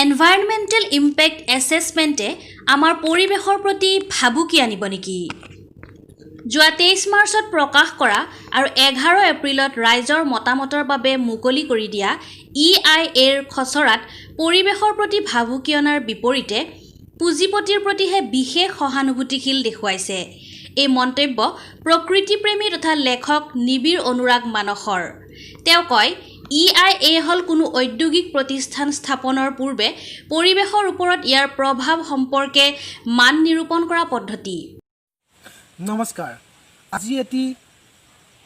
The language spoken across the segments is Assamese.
এনভাইৰনমেণ্টেল ইম্পেক্ট এছেছমেণ্টে আমাৰ পৰিৱেশৰ প্ৰতি ভাবুকি আনিব নেকি? যোৱা 23 মাৰ্চত প্ৰকাশ কৰা আৰু 11 এপ্ৰিলত ৰাইজৰ মতামতৰ বাবে মুকলি কৰি দিয়া EIAৰ খচৰাত পৰিৱেশৰ প্ৰতি ভাবুকি অনাৰ বিপৰীতে পুঁজিপতিৰ প্ৰতিহে বিশেষ সহানুভূতিশীল দেখুৱাইছে। এই মন্তব্য প্ৰকৃতিপ্ৰেমী তথা লেখক নিবিড় অনুৰাগ মানসৰ। তেওঁ কয়, EIA হ'ল কোনো ঔদ্যোগিক প্ৰতিষ্ঠান স্থাপনৰ পূৰ্বে পৰিৱেশৰ ওপৰত ইয়াৰ প্ৰভাৱ সম্পৰ্কে মান নিৰূপণ কৰা পদ্ধতি। নমস্কাৰ, আজি এটি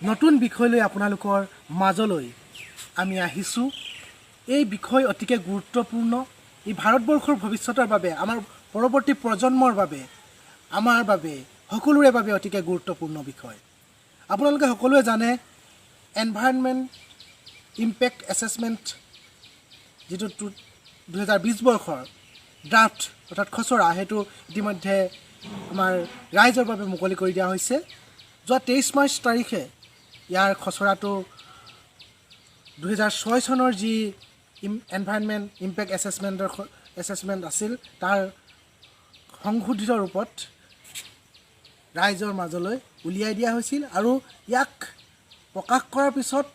নতুন বিষয় লৈ আপোনালোকৰ মাজলৈ আমি আহিছোঁ। এই বিষয় অতিকে গুৰুত্বপূৰ্ণ। এই ভাৰতবৰ্ষৰ ভৱিষ্যতৰ বাবে, আমাৰ পৰৱৰ্তী প্ৰজন্মৰ বাবে, আমাৰ বাবে, সকলোৰে বাবে অতিকে গুৰুত্বপূৰ্ণ বিষয়। আপোনালোকে সকলোৱে জানে এনভাইৰনমেণ্ট ইম্পেক্ট এছেছমেণ্ট যিটো 2020 বৰ্ষৰ ড্ৰাফ্ট অৰ্থাৎ খচৰা, সেইটো ইতিমধ্যে আমাৰ ৰাইজৰ বাবে মুকলি কৰি দিয়া হৈছে। যোৱা 23 মাৰ্চ তাৰিখে ইয়াৰ খচৰাটো 2006 চনৰ যি এনভাইৰনমেণ্ট ইম্পেক্ট এছেছমেণ্ট আছিল তাৰ সংশোধিত ৰূপত ৰাইজৰ মাজলৈ উলিয়াই দিয়া হৈছিল আৰু ইয়াক প্ৰকাশ কৰাৰ পিছত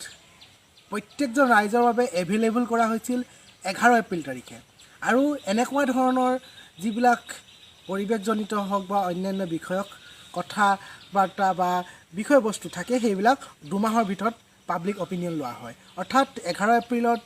প্ৰত্যেকজন ৰাইজৰ বাবে এভেইলেবল কৰা হৈছিল 11 এপ্ৰিল তাৰিখে। আৰু এনেকুৱা ধৰণৰ যিবিলাক পৰিৱেশজনিত হওক বা অন্যান্য বিষয়ক কথা বাৰ্তা বা বিষয়বস্তু থাকে, সেইবিলাক 2 মাহৰ ভিতৰত পাব্লিক অপিনিয়ন লোৱা হয়। অৰ্থাৎ 11 এপ্ৰিলত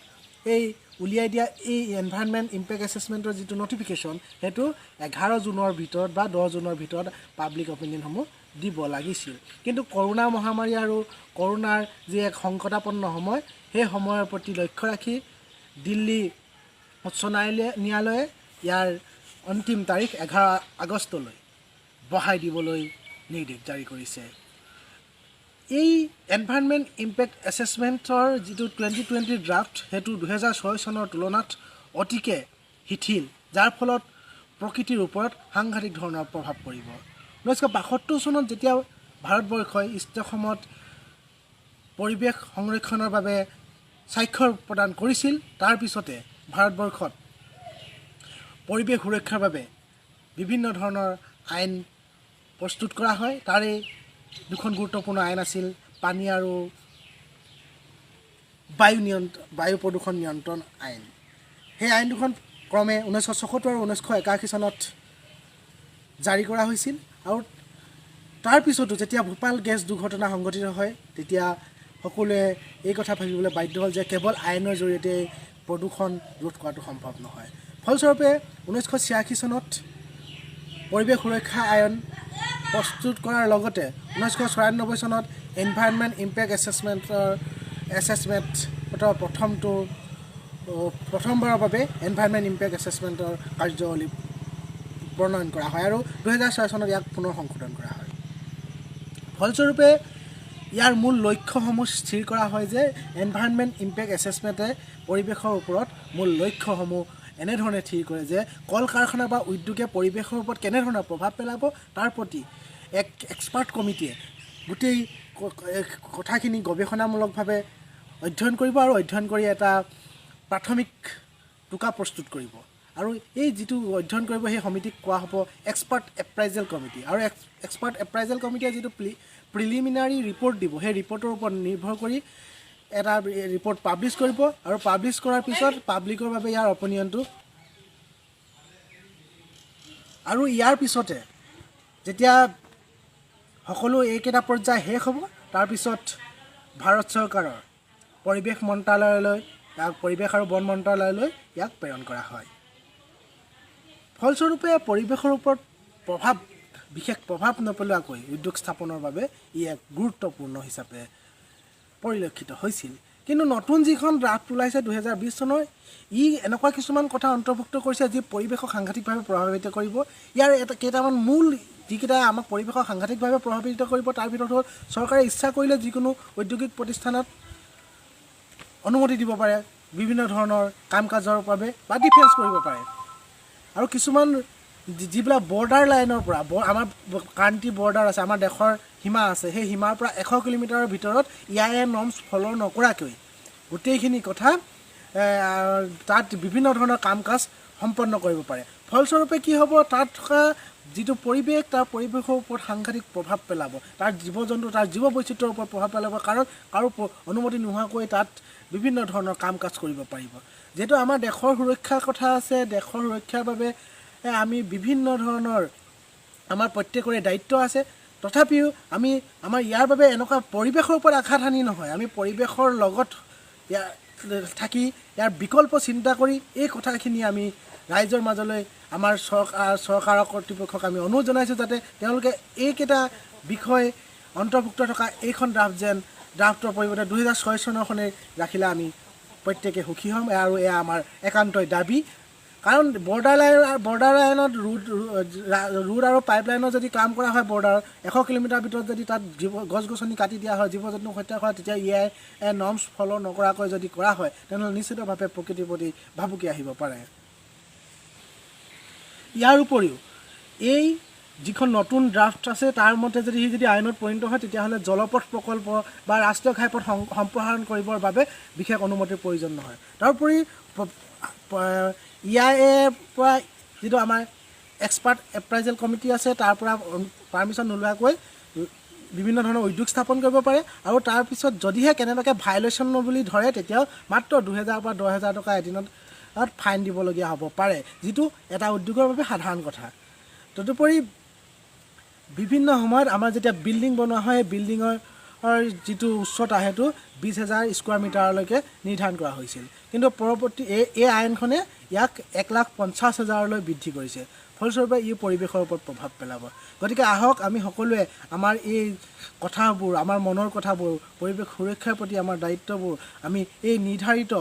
এই উলিয়াই দিয়া এই এনভাইৰনমেণ্ট ইম্পেক্ট এছেছমেণ্টৰ যিটো নটিফিকেশ্যন, সেইটো 11 জুনৰ ভিতৰত বা 10 জুনৰ ভিতৰত পাব্লিক অপিনিয়নসমূহ দিব লাগিছিল। কিন্তু কৰোণা মহামাৰী আৰু কৰোণাৰ যি এক সংকটাপন্ন সময়, সেই সময়ৰ প্ৰতি লক্ষ্য ৰাখি দিল্লী উচ্চ ন্যায়ালয়ে ইয়াৰ অন্তিম তাৰিখ 11 আগষ্টলৈ বঢ়াই দিবলৈ নিৰ্দেশ জাৰি কৰিছে। এই এনভাইৰনমেণ্ট ইম্পেক্ট এছেছমেণ্টৰ যিটো 2020 ড্ৰাফ্ট, সেইটো 2006 চনৰ তুলনাত অতিকে শিথিল, যাৰ ফলত প্ৰকৃতিৰ ওপৰত সাংঘাতিক ধৰণৰ প্ৰভাৱ পৰিব। 1972 চনত যেতিয়া ভাৰতবৰ্ষই ষ্টকহোমত পৰিৱেশ সংৰক্ষণৰ বাবে স্বাক্ষৰ প্ৰদান কৰিছিল, তাৰ পিছতে ভাৰতবৰ্ষত পৰিৱেশ সুৰক্ষাৰ বাবে বিভিন্ন ধৰণৰ আইন প্ৰস্তুত কৰা হয়। তাৰে দুখন গুৰুত্বপূৰ্ণ আইন আছিল পানী আৰু বায়ু প্ৰদূষণ নিয়ন্ত্ৰণ আইন। সেই আইন দুখন ক্ৰমে 1974 আৰু 1981 চনত জাৰি কৰা হৈছিল। আৰু তাৰ পিছতো যেতিয়া ভূপাল গেছ দুৰ্ঘটনা সংঘটিত হয়, তেতিয়া সকলোৱে এই কথা ভাবিবলৈ বাধ্য হ'ল যে কেৱল আইনৰ জৰিয়তে প্ৰদূষণ ৰোধ কৰাটো সম্ভৱ নহয়। ফলস্বৰূপে 1986 চনত পৰিৱেশ সুৰক্ষা আইন প্ৰস্তুত কৰাৰ লগতে 1994 চনত এনভাইৰনমেণ্ট ইম্পেক্ট এছেছমেণ্টৰ প্ৰথমবাৰৰ বাবে এনভাইৰনমেণ্ট ইম্পেক্ট এছেছমেণ্টৰ কাৰ্যাৱলী প্ৰণয়ন কৰা হয় আৰু 2006 চনত ইয়াক পুনৰ সংশোধন কৰা হয়। ফলস্বৰূপে ইয়াৰ মূল লক্ষ্যসমূহ স্থিৰ কৰা হয় যে এনভাইৰনমেণ্ট ইম্পেক্ট এছেছমেণ্টে পৰিৱেশৰ ওপৰত মূল লক্ষ্যসমূহ এনেধৰণে থিৰ কৰে যে কল কাৰখানা বা উদ্যোগে পৰিৱেশৰ ওপৰত কেনেধৰণৰ প্ৰভাৱ পেলাব, তাৰ প্ৰতি এক এক্সপাৰ্ট কমিটিয়ে গোটেই কথাখিনি গৱেষণামূলকভাৱে অধ্যয়ন কৰিব আৰু অধ্যয়ন কৰি এটা প্ৰাথমিক টোকা প্ৰস্তুত কৰিব। আৰু এই যিটো অধ্যয়ন কৰিব, সেই সমিতিক কোৱা হ'ব এক্সপাৰ্ট এপ্ৰাইজেল কমিটি। আৰু এক্সপাৰ্ট এপ্ৰাইজেল কমিটিয়ে যিটো প্ৰিলিমিনাৰী ৰিপৰ্ট দিব, সেই ৰিপৰ্টৰ ওপৰত নিৰ্ভৰ কৰি এটা ৰিপৰ্ট পাব্লিছ কৰিব আৰু পাব্লিছ কৰাৰ পিছত পাব্লিকৰ বাবে ইয়াৰ অপিনিয়নটো, আৰু ইয়াৰ পিছতে যেতিয়া সকলো এইকেইটা পৰ্যায় শেষ হ'ব, তাৰপিছত ভাৰত চৰকাৰৰ পৰিৱেশ মন্ত্ৰালয়লৈ, পৰিৱেশ আৰু বন মন্ত্ৰালয়লৈ ইয়াক প্ৰেৰণ কৰা হয়। ফলস্বৰূপে পৰিৱেশৰ ওপৰত বিশেষ প্ৰভাৱ নপেলোৱাকৈ উদ্যোগ স্থাপনৰ বাবে ই এক গুৰুত্বপূৰ্ণ হিচাপে পৰিলক্ষিত হৈছিল। কিন্তু নতুন যিখন ড্ৰাফ্ট ওলাইছে 2020 চনৰ, ই এনেকুৱা কিছুমান কথা অন্তৰ্ভুক্ত কৰিছে যি পৰিৱেশক সাংঘাতিকভাৱে প্ৰভাৱিত কৰিব। ইয়াৰ কেইটামান মূল যিকেইটা আমাক পৰিৱেশক সাংঘাতিকভাৱে প্ৰভাৱিত কৰিব, তাৰ ভিতৰত হ'ল চৰকাৰে ইচ্ছা কৰিলে যিকোনো ঔদ্যোগিক প্ৰতিষ্ঠানত অনুমতি দিব পাৰে বিভিন্ন ধৰণৰ কাম কাজৰ বাবে বা ডিফেন্স কৰিব পাৰে। আৰু কিছুমান যিবিলাক বৰ্ডাৰ লাইনৰ পৰা, আমাৰ কাণ্ট্ৰি বৰ্ডাৰ আছে, আমাৰ দেশৰ সীমা আছে, সেই সীমাৰ পৰা 100 কিলোমিটাৰৰ ভিতৰত EIA নৰ্মছ ফ'ল' নকৰাকৈ গোটেইখিনি কথা তাত বিভিন্ন ধৰণৰ কাম কাজ সম্পন্ন কৰিব পাৰে। ফলস্বৰূপে কি হ'ব, তাত থকা যিটো পৰিৱেশ, তাৰ পৰিৱেশৰ ওপৰত সাংঘাতিক প্ৰভাৱ পেলাব, তাৰ জীৱ জন্তু, তাৰ জীৱ বৈচিত্ৰ্যৰ ওপৰত প্ৰভাৱ পেলাব, কাৰণ কাৰো অনুমতি নোহোৱাকৈ তাত বিভিন্ন ধৰণৰ কাম কাজ কৰিব পাৰিব। যিহেতু আমাৰ দেশৰ সুৰক্ষাৰ কথা আছে, দেশৰ সুৰক্ষাৰ বাবে আমি বিভিন্ন ধৰণৰ আমাৰ প্ৰত্যেকৰে দায়িত্ব আছে। তথাপিও আমি আমাৰ ইয়াৰ বাবে এনেকুৱা পৰিৱেশৰ ওপৰত আঘাত হানি নহয়, আমি পৰিৱেশৰ লগত থাকি ইয়াৰ বিকল্প চিন্তা কৰি এই কথাখিনি আমি ৰাইজৰ মাজলৈ আমাৰ চৰকাৰৰ কৰ্তৃপক্ষক আমি অনুৰোধ জনাইছোঁ, যাতে তেওঁলোকে এইকেইটা বিষয় অন্তৰ্ভুক্ত থকা এইখন ড্ৰাফ্টৰ পৰিৱৰ্তে 2006 চনৰখনে ৰাখিলে আমি প্ৰত্যেকে সুখী হ'ম, আৰু এয়া আমাৰ একান্তই দাবী। কাৰণ বৰ্ডাৰ লাইনত ৰোড আৰু পাইপলাইনত যদি কাম কৰা হয়, বৰ্ডাৰত 100 কিলোমিটাৰ ভিতৰত যদি তাত গছ গছনি কাটি দিয়া হয়, জীৱ জন্তু হত্যা কৰা, তেতিয়া নৰ্মছ ফ'ল' নকৰাকৈ যদি কৰা হয়, তেনেহ'লে নিশ্চিতভাৱে প্ৰকৃতিৰ প্ৰতি ভাবুকি আহিব পাৰে। ইয়াৰ উপৰিও এই যিখন নতুন ড্ৰাফ্ট আছে, তাৰ মতে যদি আইনত পৰিণত হয়, তেতিয়াহ'লে জলপথ প্ৰকল্প বা ৰাষ্ট্ৰীয় ঘাইপথ সম্প্ৰসাৰণ কৰিবৰ বাবে বিশেষ অনুমতিৰ প্ৰয়োজন নহয়। তাৰোপৰি EIAৰ পৰা যিটো আমাৰ এক্সপাৰ্ট এপ্ৰাইজেল কমিটি আছে, তাৰ পৰা পাৰ্মিশ্যন নোলোৱাকৈ বিভিন্ন ধৰণৰ উদ্যোগ স্থাপন কৰিব পাৰে, আৰু তাৰপিছত যদিহে কেনেবাকৈ ভাইলেশ্যন বুলি ধৰে, তেতিয়াও মাত্ৰ 2000 পৰা 10,000 টকা এদিনত ফাইন দিবলগীয়া হ'ব পাৰে, যিটো এটা উদ্যোগৰ বাবে সাধাৰণ কথা। তদুপৰি বিভিন্ন সময়ত আমাৰ যেতিয়া বিল্ডিং বনোৱা হয়, বিল্ডিঙৰ যিটো উচ্চতা সেইটো 20,000 স্কুৱাৰ মিটাৰলৈকে নিৰ্ধাৰণ কৰা হৈছিল, কিন্তু পৰৱৰ্তী এই আইনখনে ইয়াক 1,50,000লৈ বৃদ্ধি কৰিছে। ফলস্বৰূপে ই পৰিৱেশৰ ওপৰত প্ৰভাৱ পেলাব। গতিকে আহক আমি সকলোৱে আমাৰ এই কথাবোৰ, আমাৰ মনৰ কথাবোৰ, পৰিৱেশ সুৰক্ষাৰ প্ৰতি আমাৰ দায়িত্ববোৰ আমি এই নিৰ্ধাৰিত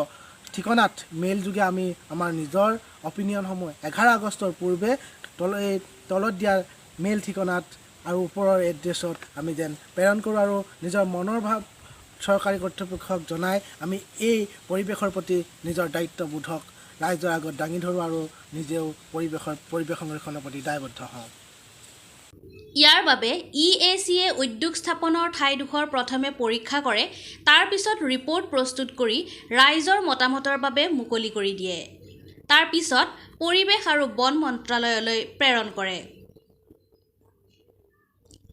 ঠিকনাত মেইল যোগে আমি আমাৰ নিজৰ অপিনিয়নসমূহ 11 আগষ্টৰ পূৰ্বে তলত দিয়া মেইল ঠিকনাত আৰু ওপৰৰ এড্ৰেছত আমি যেন প্ৰেৰণ কৰোঁ, আৰু নিজৰ মনৰ ভাৱ চৰকাৰী কৰ্তৃপক্ষক জনাই আমি এই পৰিৱেশৰ প্ৰতি নিজৰ দায়িত্ববোধক ৰাইজৰ আগত দাঙি ধৰোঁ, আৰু নিজেও পৰিৱেশ সংৰক্ষণৰ প্ৰতি দায়বদ্ধ হওঁ। ইয়াৰ বাবে EACয়ে উদ্যোগ স্থাপনৰ ঠাইডোখৰ প্ৰথমে পৰীক্ষা কৰে, তাৰ পিছত ৰিপৰ্ট প্ৰস্তুত কৰি ৰাইজৰ মতামতৰ বাবে মুকলি কৰি দিয়ে। তাৰ পিছত পৰিৱেশ আৰু বন মন্ত্ৰালয়লৈ প্ৰেৰণ কৰে।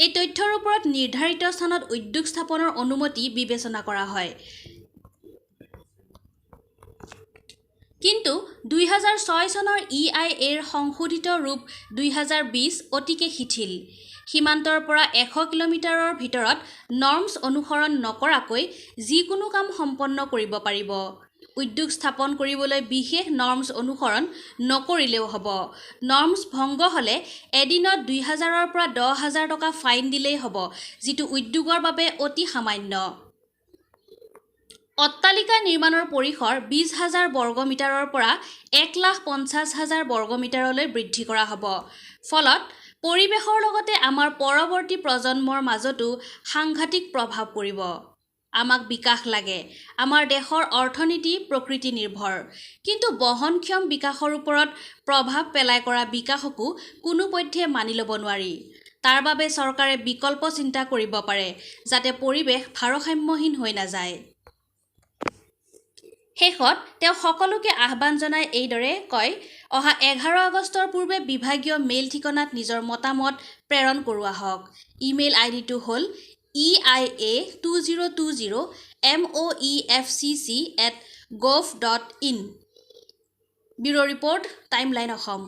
এই তথ্যৰ ওপৰত নিৰ্ধাৰিত স্থানত উদ্যোগ স্থাপনৰ অনুমতি বিবেচনা কৰা হয়। কিন্তু 2006 চনৰ EIAৰ সংশোধিত ৰূপ 2020 অতিকে শিথিল। সীমান্তৰ পৰা 100 কিলোমিটাৰৰ ভিতৰত নৰ্মছ অনুসৰণ নকৰাকৈ যিকোনো কাম সম্পন্ন কৰিব পাৰিব। উদ্যোগ স্থাপন কৰিবলৈ বিশেষ নৰ্মছ অনুসৰণ নকৰিলেও হ'ব। নৰ্মছ ভংগ হ'লে এদিনত 2,000ৰ পৰা 10,000 টকা ফাইন দিলেই হ'ব, যিটো উদ্যোগৰ বাবে অতি সামান্য। অট্টালিকা নিৰ্মাণৰ পৰিসৰ 20,000 বৰ্গমিটাৰৰ পৰা 1,50,000 বৰ্গমিটাৰলৈ বৃদ্ধি কৰা হ'ব। ফলত পৰিৱেশৰ লগতে আমাৰ পৰৱৰ্তী প্ৰজন্মৰ মাজতো সাংঘাতিক প্ৰভাৱ পৰিব। আমাক বিকাশ লাগে, আমাৰ দেশৰ অৰ্থনীতি প্ৰকৃতি নিৰ্ভৰ, কিন্তু বহনক্ষম বিকাশৰ ওপৰত প্ৰভাৱ পেলাই কৰা বিকাশকো কোনোপধ্যে মানি ল'ব নোৱাৰি। তাৰ বাবে চৰকাৰে বিকল্প চিন্তা কৰিব পাৰে, যাতে পৰিৱেশ ভাৰসাম্যহীন হৈ নাযায়। শেষত তেওঁ সকলোকে আহ্বান জনাই এইদৰে কয়, অহা 11 আগষ্টৰ পূৰ্বে বিভাগীয় মেইল ঠিকনাত নিজৰ মতামত প্ৰেৰণ কৰোৱা হওক। ইমেইল আইডিটো হ'ল EIA2020moefcc@gov.in। Bureau' report, timeline Assam.